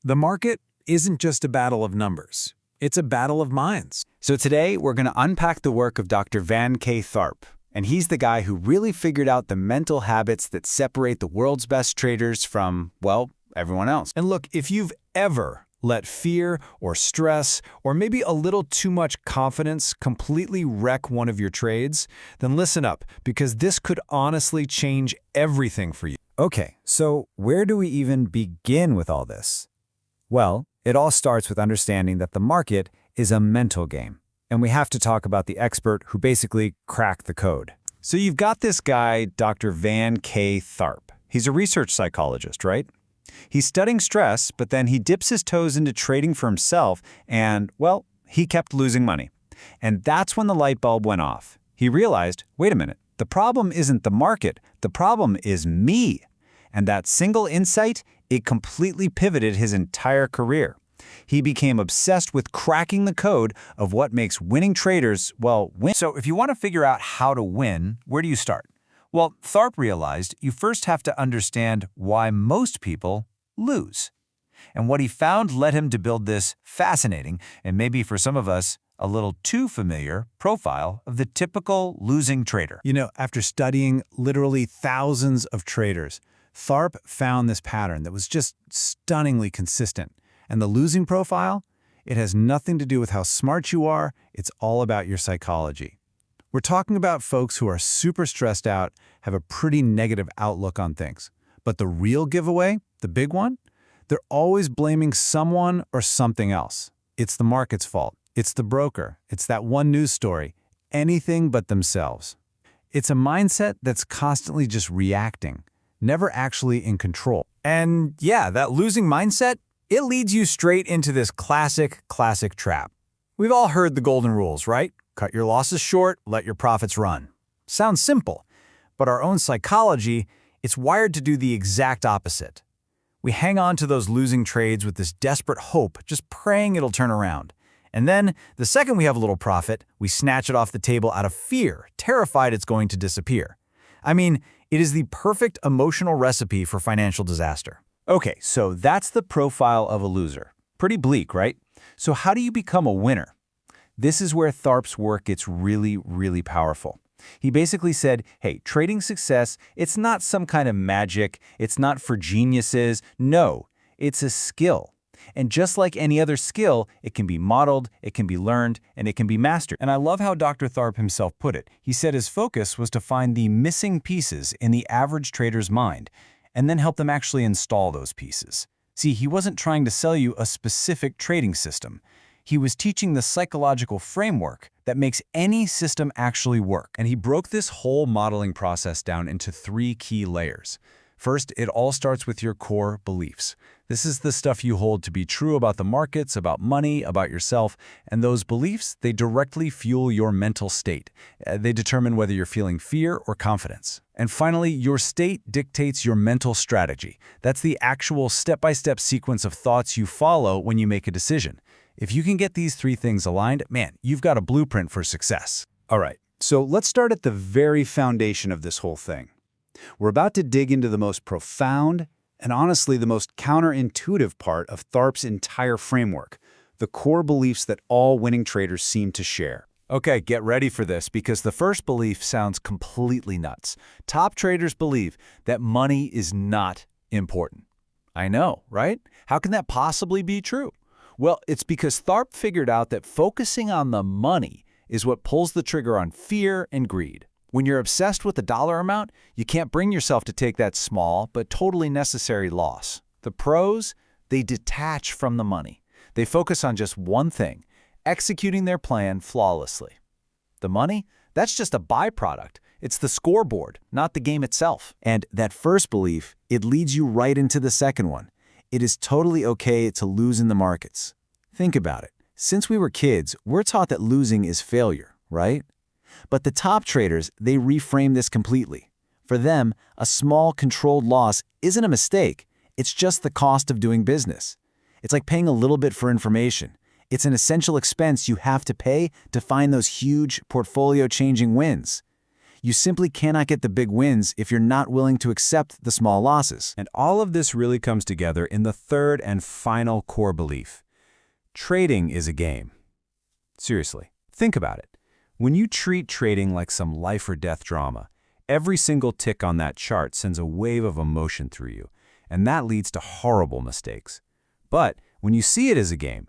The market isn't just a battle of numbers. It's a battle of minds. So today, we're going to unpack the work of Dr. Van K. Tharp. And he's the guy who really figured out the mental habits that separate the world's best traders from, well, everyone else. And look, if you've ever let fear or stress or maybe a little too much confidence completely wreck one of your trades, then listen up, because this could honestly change everything for you. Okay, so where do we even begin with all this? Well, it all starts with understanding that the market is a mental game. And we have to talk about the expert who basically cracked the code. So you've got this guy, Dr. Van K. Tharp. He's a research psychologist, right? He's studying stress, but then he dips his toes into trading for himself and, well, he kept losing money. And that's when the light bulb went off. He realized, wait a minute, the problem isn't the market, the problem is me. And that single insight, it completely pivoted his entire career. He became obsessed with cracking the code of what makes winning traders, well, win. So if you want to figure out how to win, where do you start? Well, Tharp realized you first have to understand why most people lose. And what he found led him to build this fascinating, and maybe for some of us, a little too familiar, profile of the typical losing trader. You know, after studying literally thousands of traders, Tharp found this pattern that was just stunningly consistent. And the losing profile, it has nothing to do with how smart you are, it's all about your psychology. We're talking about folks who are super stressed out, have a pretty negative outlook on things. But the real giveaway, the big one, they're always blaming someone or something else. It's the market's fault. It's the broker. It's that one news story. Anything but themselves. It's a mindset that's constantly just reacting, never actually in control. And yeah, that losing mindset, it leads you straight into this classic trap. We've all heard the golden rules, right? Cut your losses short, let your profits run. Sounds simple, but our own psychology, it's wired to do the exact opposite. We hang on to those losing trades with this desperate hope, just praying it'll turn around. And then, the second we have a little profit, we snatch it off the table out of fear, terrified it's going to disappear. I mean, it is the perfect emotional recipe for financial disaster. Okay, so that's the profile of a loser. Pretty bleak, right? So how do you become a winner? This is where Tharp's work gets really powerful. He basically said, hey, trading success, it's not some kind of magic, it's not for geniuses. No, it's a skill. And just like any other skill, it can be modeled, it can be learned, and it can be mastered. And I love how Dr. Tharp himself put it. He said his focus was to find the missing pieces in the average trader's mind, and then help them actually install those pieces. See, he wasn't trying to sell you a specific trading system. He was teaching the psychological framework that makes any system actually work. And he broke this whole modeling process down into 3 key layers. First, it all starts with your core beliefs. This is the stuff you hold to be true about the markets, about money, about yourself, and those beliefs, they directly fuel your mental state. They determine whether you're feeling fear or confidence. And finally, your state dictates your mental strategy. That's the actual step-by-step sequence of thoughts you follow when you make a decision. If you can get these 3 things aligned, man, you've got a blueprint for success. All right, so let's start at the very foundation of this whole thing. We're about to dig into the most profound and honestly the most counterintuitive part of Tharp's entire framework, the core beliefs that all winning traders seem to share. Okay, get ready for this, because the first belief sounds completely nuts. Top traders believe that money is not important. I know, right? How can that possibly be true? Well, it's because Tharp figured out that focusing on the money is what pulls the trigger on fear and greed. When you're obsessed with the dollar amount, you can't bring yourself to take that small but totally necessary loss. The pros, they detach from the money. They focus on just one thing, executing their plan flawlessly. The money, that's just a byproduct. It's the scoreboard, not the game itself. And that first belief, it leads you right into the second one. It is totally okay to lose in the markets. Think about it. Since we were kids, we're taught that losing is failure, right? But the top traders, they reframe this completely. For them, a small controlled loss isn't a mistake. It's just the cost of doing business. It's like paying a little bit for information. It's an essential expense you have to pay to find those huge portfolio-changing wins. You simply cannot get the big wins if you're not willing to accept the small losses. And all of this really comes together in the third and final core belief. Trading is a game. Seriously, think about it. When you treat trading like some life or death drama, every single tick on that chart sends a wave of emotion through you, and that leads to horrible mistakes. But when you see it as a game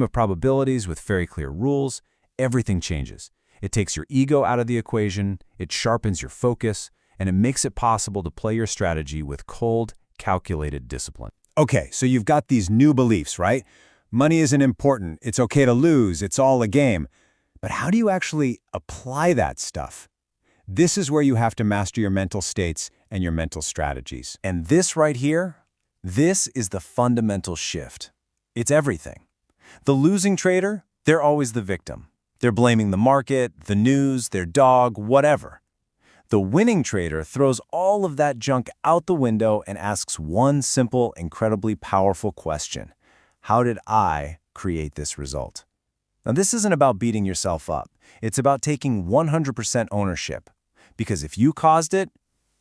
of probabilities with very clear rules, everything changes. It takes your ego out of the equation, it sharpens your focus, and it makes it possible to play your strategy with cold, calculated discipline. Okay, so you've got these new beliefs, right? Money isn't important, it's okay to lose, it's all a game. But how do you actually apply that stuff? This is where you have to master your mental states and your mental strategies. And this right here, this is the fundamental shift. It's everything. The losing trader, they're always the victim. They're blaming the market, the news, their dog, whatever. The winning trader throws all of that junk out the window and asks one simple, incredibly powerful question. How did I create this result? Now, this isn't about beating yourself up. It's about taking 100% ownership. Because if you caused it,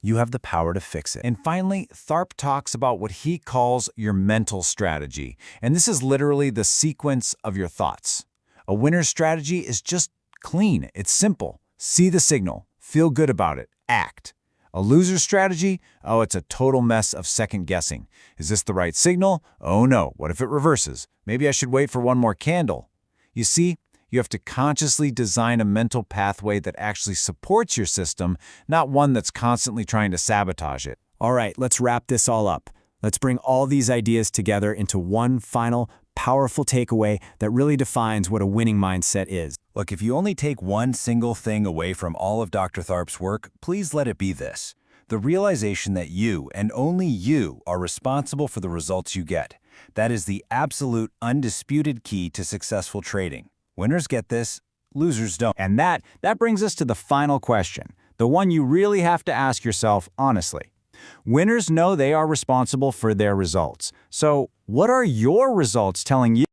you have the power to fix it. And finally, Tharp talks about what he calls your mental strategy. And this is literally the sequence of your thoughts. A winner's strategy is just clean. It's simple. See the signal. Feel good about it. Act. A loser's strategy? Oh, it's a total mess of second guessing. Is this the right signal? Oh no, what if it reverses? Maybe I should wait for one more candle. You see, you have to consciously design a mental pathway that actually supports your system, not one that's constantly trying to sabotage it. All right, let's wrap this all up. Let's bring all these ideas together into one final, powerful takeaway that really defines what a winning mindset is. Look, if you only take one single thing away from all of Dr. Tharp's work, please let it be this: the realization that you, and only you, are responsible for the results you get. That is the absolute, undisputed key to successful trading. Winners get this, losers don't. And that brings us to the final question, the one you really have to ask yourself honestly. Winners know they are responsible for their results. So, what are your results telling you?